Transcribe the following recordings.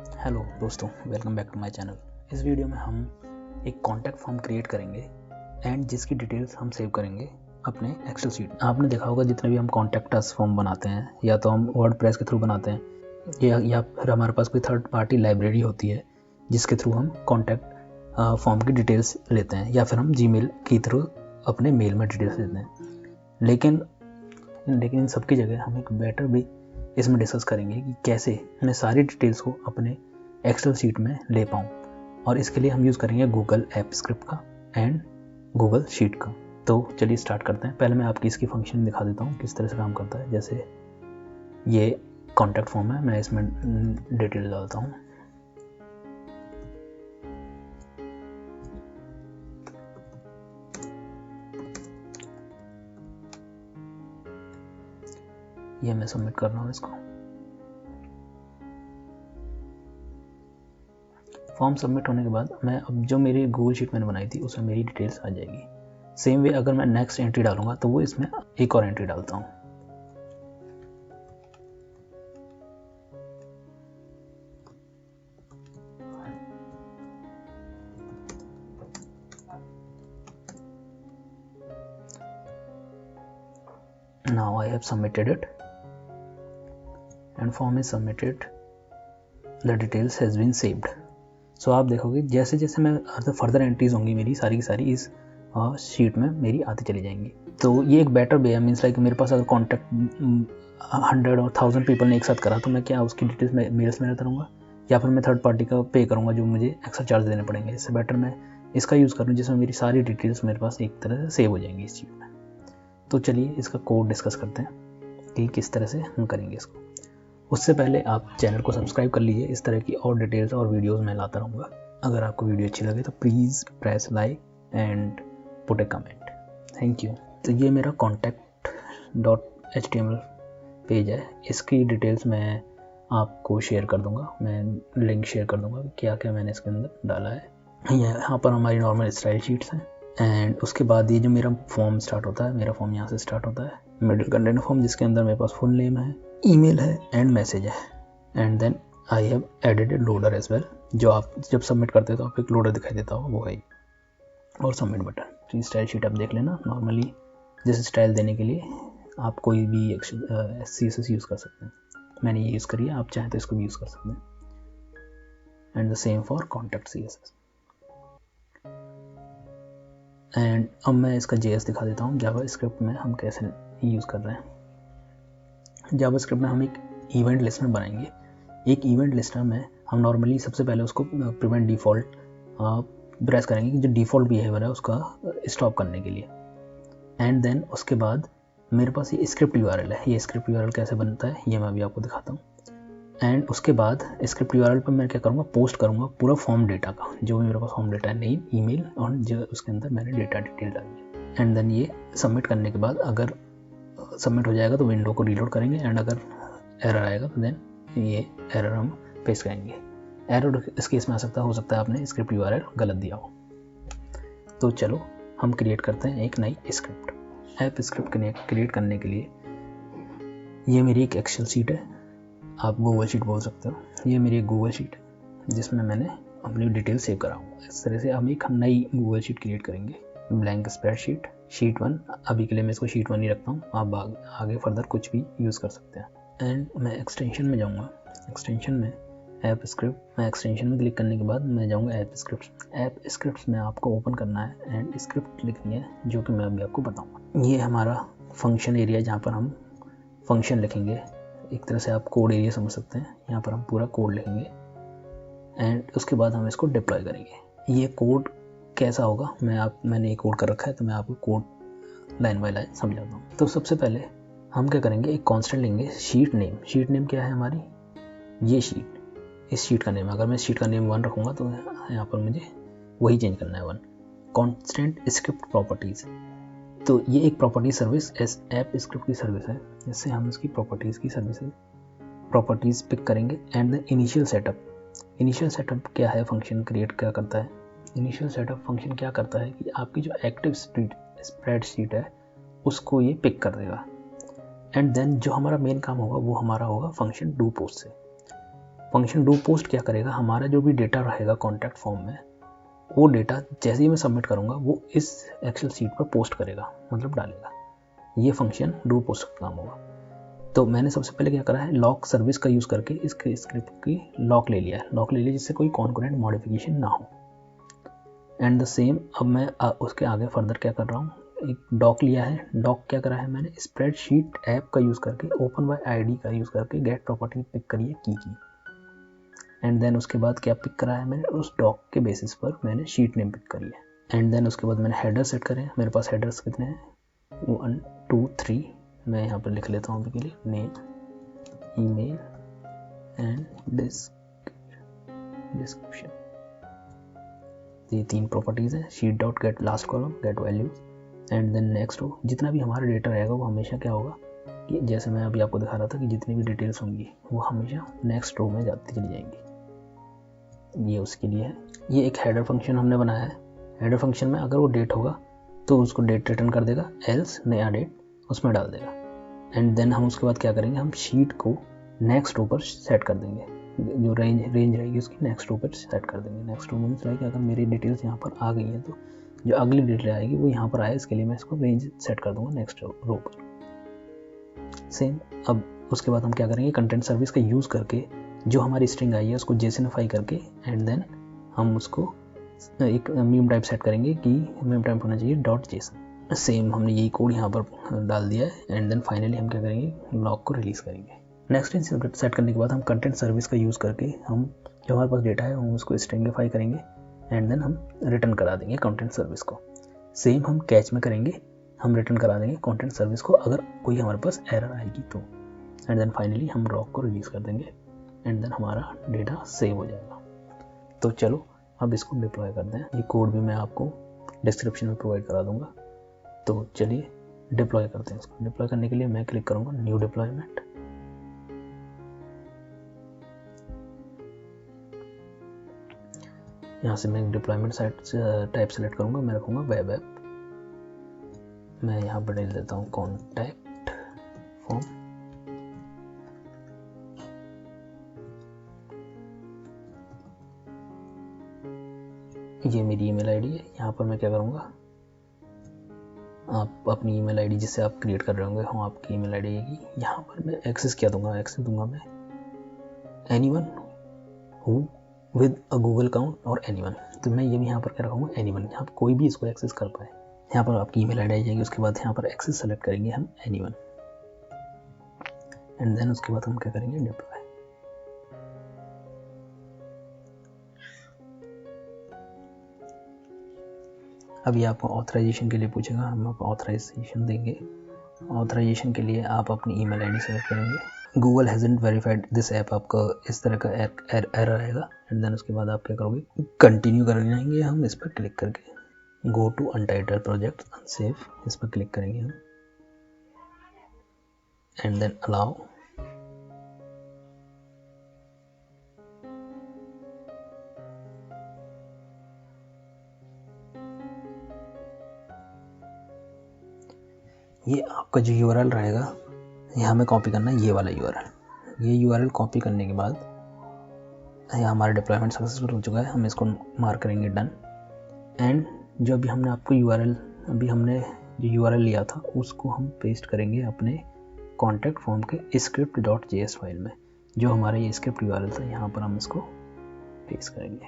Hello दोस्तों, welcome back to my channel. इस video में हम एक कॉन्टैक्ट फॉर्म क्रिएट करेंगे एंड जिसकी डिटेल्स हम सेव करेंगे अपने एक्सेल शीट। आपने देखा होगा जितने भी हम कॉन्टैक्ट अस फॉर्म बनाते हैं या तो हम वर्डप्रेस के थ्रू बनाते हैं या फिर हमारे पास कोई थर्ड पार्टी लाइब्रेरी होती है जिसके थ्रू हम कॉन्टैक्ट फॉर्म की डिटेल्स लेते हैं, या फिर हम जीमेल के थ्रू अपने मेल में डिटेल्स लेते हैं। लेकिन इन सब की जगह हम एक बेटर भी इसमें डिस्कस करेंगे कि कैसे मैं सारी डिटेल्स को अपने एक्सेल शीट में ले पाऊँ, और इसके लिए हम यूज़ करेंगे गूगल ऐप स्क्रिप्ट का एंड गूगल शीट का। तो चलिए स्टार्ट करते हैं। पहले मैं आपकी इसकी फंक्शन दिखा देता हूँ किस तरह से काम करता है। जैसे ये कॉन्टैक्ट फॉर्म है, मैं इसमें डिटेल डालता हूँ। ये मैं सबमिट कर रहा हूँ इसको। फॉर्म सबमिट होने के बाद मैं अब जो मेरी गूगल शीट मैंने बनाई थी उसमें मेरी डिटेल्स आ जाएगी। सेम वे अगर मैं नेक्स्ट एंट्री डालूंगा तो वो इसमें एक और एंट्री डालता हूँ। Now I have submitted it and form is submitted. The details has been saved. So आप देखोगे जैसे जैसे मैं फर्दर एंट्रीज होंगी मेरी सारी की सारी इस शीट में मेरी आती चली जाएंगी। तो ये एक बेटर वे है। मीन्स लाइक मेरे पास अगर कॉन्टैक्ट 100 और 1000 पीपल ने एक साथ करा तो मैं क्या उसकी डिटेल्स मेल्स में रहता रहूँगा, या फिर मैं थर्ड पार्टी का पे करूँगा जो मुझे एक्स्ट्रा चार्ज देने पड़ेंगे। इससे बेटर मैं इसका यूज़ करूँ जिसमें मेरी सारी डिटेल्स मेरे पास एक तरह से सेव हो जाएंगी इस शीट में। तो चलिए इसका कोड डिस्कस करते हैं कि किस तरह से हम करेंगे इसको। उससे पहले आप चैनल को सब्सक्राइब कर लीजिए। इस तरह की और डिटेल्स और वीडियोस मैं लाता रहूँगा। अगर आपको वीडियो अच्छी लगे तो please press like and put A comment. Thank you. तो ये मेरा contact.html पेज है। इसकी डिटेल्स मैं आपको शेयर कर दूँगा, मैं लिंक शेयर कर दूँगा क्या क्या मैंने इसके अंदर डाला है। यहाँ पर हमारी नॉर्मल स्टाइल शीट्स हैं एंड उसके बाद ये जो मेरा फॉर्म स्टार्ट होता है, मेरा फॉर्म यहाँ से स्टार्ट होता है, मिडिल कंटेंट फॉर्म, जिसके अंदर मेरे पास फुल नेम है, ईमेल है एंड मैसेज है। And then I have added a loader as well. जो आप जब सबमिट करते हो तो आपको एक लोडर दिखाई देता हो, वो है, और सबमिट बटन। तो ये स्टाइल शीट आप देख लेना। नॉर्मली जैसे स्टाइल देने के लिए आप कोई भी CSS यूज़ कर सकते हैं। मैंने ये यूज़ करी है, आप चाहें तो इसको भी यूज़ कर सकते हैं। And the same for contact CSS। And अब मैं इसका JS दिखा देता हूँ। जावा स्क्रिप्ट में हम कैसे यूज़ कर रहे हैं। जावा स्क्रिप्ट में हम एक इवेंट लिस्टनर बनाएंगे। एक इवेंट लिस्टनर में हम नॉर्मली सबसे पहले उसको प्रिवेंट डिफ़ॉल्ट प्रेस करेंगे कि जो डिफ़ॉल्ट बिहेवियर है उसका स्टॉप करने के लिए। एंड देन उसके बाद मेरे पास ये स्क्रिप्ट URL है। ये स्क्रिप्ट URL कैसे बनता है ये मैं अभी आपको दिखाता हूँ। एंड उसके बाद स्क्रिप्ट URL पर मैं क्या करूँगा, पोस्ट करूँगा पूरा फॉर्म डेटा का, जो भी मेरे पास फॉर्म डेटा है, नेम, ईमेल और जो उसके अंदर मैंने डेटा डिटेल डाली है। एंड देन ये सबमिट करने के बाद अगर सबमिट हो जाएगा तो विंडो को रीलोड करेंगे, एंड अगर एरर आएगा तो देन ये एरर हम पेस्ट करेंगे। एरर इस केस में हो सकता है आपने स्क्रिप्ट URL गलत दिया हो। तो चलो हम क्रिएट करते हैं एक नई स्क्रिप्ट। ऐप स्क्रिप्ट क्रिएट करने के लिए ये मेरी एक एक्सेल शीट है, आप गूगल शीट बोल सकते हो। ये मेरी एक गूगल शीट है जिसमें मैंने अपनी डिटेल सेव करा हूँ। इस तरह से हम एक नई गूगल शीट क्रिएट करेंगे। Blank spreadsheet, sheet 1। अभी के लिए मैं इसको शीट 1 ही रखता हूँ, आप आगे फर्दर कुछ भी यूज़ कर सकते हैं। एंड मैं एक्सटेंशन में जाऊँगा। एक्सटेंशन में ऐप स्क्रिप्ट, मैं एक्सटेंशन में क्लिक करने के बाद मैं जाऊँगा ऐप स्क्रिप्ट। ऐप स्क्रिप्ट में आपको ओपन करना है एंड स्क्रिप्ट लिखनी है, जो कि मैं अभी आपको बताऊँगा। ये हमारा फंक्शन एरिया जहाँ पर हम फंक्शन लिखेंगे। एक तरह से आप कोड एरिया समझ सकते हैं। यहाँ पर हम पूरा कोड लिखेंगे एंड उसके बाद हम इसको डिप्लॉय करेंगे। ये कोड कैसा होगा मैंने ये कोड कर रखा है, तो मैं आपको कोड लाइन बाय लाइन समझाता हूँ। तो सबसे पहले हम क्या करेंगे, एक कांस्टेंट लेंगे शीट नेम। शीट नेम क्या है हमारी, ये शीट, इस शीट का नेम। अगर मैं शीट का नेम 1 रखूँगा तो यहाँ पर मुझे वही चेंज करना है 1। कांस्टेंट स्क्रिप्ट प्रॉपर्टीज़, तो ये एक प्रॉपर्टी सर्विस ऐप स्क्रिप्ट की सर्विस है, जिससे हम इसकी प्रॉपर्टीज़ पिक करेंगे। एंड द इनिशियल सेटअप क्या है, फंक्शन क्रिएट क्या करता है। इनिशियल सेटअप फंक्शन क्या करता है कि आपकी जो एक्टिव स्प्रेडशीट है उसको ये पिक कर देगा। एंड देन जो हमारा मेन काम होगा वो हमारा होगा फंक्शन डू पोस्ट से। फंक्शन डू पोस्ट क्या करेगा, हमारा जो भी डेटा रहेगा कॉन्टैक्ट फॉर्म में, वो डेटा जैसे ही मैं सबमिट करूँगा वो इस एक्सेल शीट पर पोस्ट करेगा, मतलब डालेगा। ये फंक्शन डू पोस्ट का काम होगा। तो मैंने सबसे पहले क्या करा है, लॉक सर्विस का यूज़ करके इसके स्क्रिप्ट की लॉक ले लिया है, जिससे कोई कॉन्करेंट मॉडिफिकेशन ना हो। एंड द सेम अब मैं उसके आगे फर्दर क्या कर रहा हूँ, एक डॉक लिया है। डॉक क्या करा है मैंने, स्प्रेडशीट ऐप का यूज़ करके ओपन बाय आईडी का यूज़ करके गेट प्रॉपर्टी पिक करिए की। एंड देन उसके बाद क्या पिक करा है मैंने, उस डॉक के बेसिस पर मैंने शीट नेम पिक करी है। एंड देन उसके बाद मैंने हेडर सेट करे। मेरे पास हेडर्स कितने हैं, 1 2 3। मैं यहाँ पर लिख लेता हूँ अभी के लिए, नेम, ईमेल एंड डिस्क्रिप्शन। ये 3 प्रॉपर्टीज़ हैं। Sheet dot get last column, get values and then next row. जितना भी हमारा डेटा रहेगा वो हमेशा क्या होगा कि जैसे मैं अभी आपको दिखा रहा था कि जितनी भी डिटेल्स होंगी वो हमेशा नेक्स्ट रो में जाती चली जाएंगी। ये उसके लिए है। ये एक हेडर फंक्शन हमने बनाया है। हेडर फंक्शन में अगर वो डेट होगा तो उसको डेट रिटर्न कर देगा, एल्स नया डेट उसमें डाल देगा। एंड देन हम उसके बाद क्या करेंगे, हम शीट को नेक्स्ट रो पर सेट कर देंगे। जो रेंज रहेगी उसकी नेक्स्ट रो पर सेट कर देंगे। नेक्स्ट रो मीन्स कि अगर मेरी डिटेल्स यहाँ पर आ गई हैं तो जो अगली डिटेल आएगी वो यहाँ पर आए, इसके लिए मैं इसको रेंज सेट कर दूंगा नेक्स्ट रो पर। सेम अब उसके बाद हम क्या करेंगे, कंटेंट सर्विस का यूज़ करके जो हमारी स्ट्रिंग आई है उसको जेसनिफाई करके एंड देन हम उसको एक मीम टाइप सेट करेंगे कि मीम टाइप होना चाहिए .json। सेम हमने यही कोड यहाँ पर डाल दिया है। एंड देन फाइनली हम क्या करेंगे, लॉक को रिलीज़ करेंगे। नेक्स्ट सेट करने के बाद हम कंटेंट सर्विस का यूज़ करके हम जो हमारे पास डेटा है हम उसको स्ट्रिंगिफाई करेंगे एंड देन हम रिटर्न करा देंगे कंटेंट सर्विस को। सेम हम कैच में करेंगे, हम रिटर्न करा देंगे कंटेंट सर्विस को अगर कोई हमारे पास एरर आएगी तो। एंड देन फाइनली हम लॉक को रिलीज़ कर देंगे एंड देन हमारा डेटा सेव हो जाएगा। तो चलो अब इसको डिप्लॉय करते हैं। ये कोड भी मैं आपको डिस्क्रिप्शन में प्रोवाइड करा दूंगा। तो चलिए डिप्लॉय करते हैं इसको। डिप्लॉय करने के लिए मैं क्लिक करूंगा न्यू डिप्लॉयमेंट। यहाँ से मैं डिप्लॉयमेंट साइट टाइप सेलेक्ट करूंगा, मैं रखूंगा वेब ऐप। मैं यहाँ पर डाल देता हूँ कॉन्टैक्ट फॉर्म। ये मेरी ईमेल आईडी है। यहाँ पर मैं क्या करूँगा, आप अपनी ईमेल आईडी जिससे आप क्रिएट कर रहे होंगे वो आपकी ईमेल आईडी आएगी। यहाँ पर मैं एक्सेस क्या दूंगा, एक्सेस दूंगा मैं anyone who with a Google account और एनीवन। तो मैं ये भी यहाँ पर क्या रखूँगा, एनीवन। यहाँ पर कोई भी इसको एक्सेस कर पाए। यहाँ पर आपकी ईमेल आईडी आ जाएगी। उसके बाद यहाँ पर एक्सेस सेलेक्ट करेंगे हम एनीवन एंड देन उसके बाद हम क्या करेंगे, डिप्लॉय। अभी आपको ऑथराइजेशन के लिए पूछेगा, हम आपको ऑथराइजेशन देंगे। ऑथराइजेशन के लिए आप अपनी ईमेल आईडी सेलेक्ट करेंगे। Google hasn't verified this app, आपका इस तरह का एरर आएगा। एंड देन उसके बाद आप क्या करोगे, कंटिन्यू कर जाएंगे हम इस पर क्लिक करके। Go to untitled project unsaved, इस पर क्लिक करेंगे हम एंड देन अलाउ। ये आपका जो यूआरएल रहेगा ये हमें कॉपी करना है, ये वाला यूआरएल। ये यूआरएल कॉपी करने के बाद ये हमारा डिप्लॉयमेंट सक्सेसफुल हो चुका है। हम इसको मार्क करेंगे डन। एंड जो अभी हमने आपको हमने जो यूआरएल लिया था उसको हम पेस्ट करेंगे अपने कॉन्टैक्ट फॉर्म के script.js फाइल में। जो हमारा ये स्क्रिप्ट यूआरएल था यहाँ पर हम इसको पेस्ट करेंगे।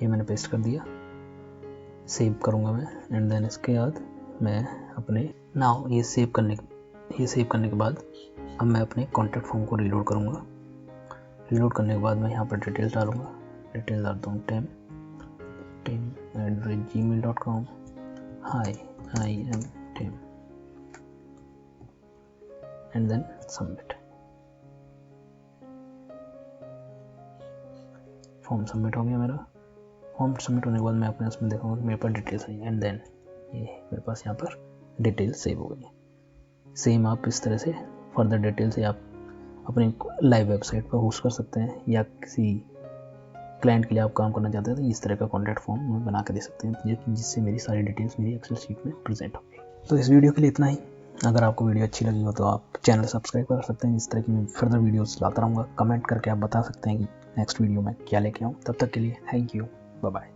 ये मैंने पेस्ट कर दिया, सेव करूँगा मैं। एंड देन इसके बाद मैं अपने ये सेव करने के बाद अब मैं अपने कॉन्टैक्ट फॉर्म को रीलोड करूँगा। रीलोड करने के बाद मैं यहाँ पर डिटेल्स डालूँगा। डिटेल्स डालता हूँ tim@gmail.com, hi I am Tim and then submit. Form submit हो गया मेरा। फॉर्म सबमिट होने के बाद मैं अपने उसमें देखूँगा कि मेरे पास डिटेल्स आई एंड देन ये मेरे पास यहाँ पर डिटेल्स सेव हो गई। सेम आप इस तरह से फर्दर डिटेल से आप अपनी लाइव वेबसाइट पर होस्ट कर सकते हैं या किसी क्लाइंट के लिए आप काम करना चाहते हैं तो इस तरह का कॉन्टैक्ट फॉर्म बना के दे सकते हैं जिससे मेरी सारी डिटेल्स मेरी एक्सेल शीट में प्रेजेंट होगी। तो इस वीडियो के लिए इतना ही। अगर आपको वीडियो अच्छी लगी हो तो आप चैनल सब्सक्राइब कर सकते हैं। इस तरह की मैं फर्दर वीडियोस लाता रहूँगा। कमेंट करके आप बता सकते हैं कि नेक्स्ट वीडियो में क्या लेके आऊँ। तब तक के लिए थैंक यू, बाय बाय।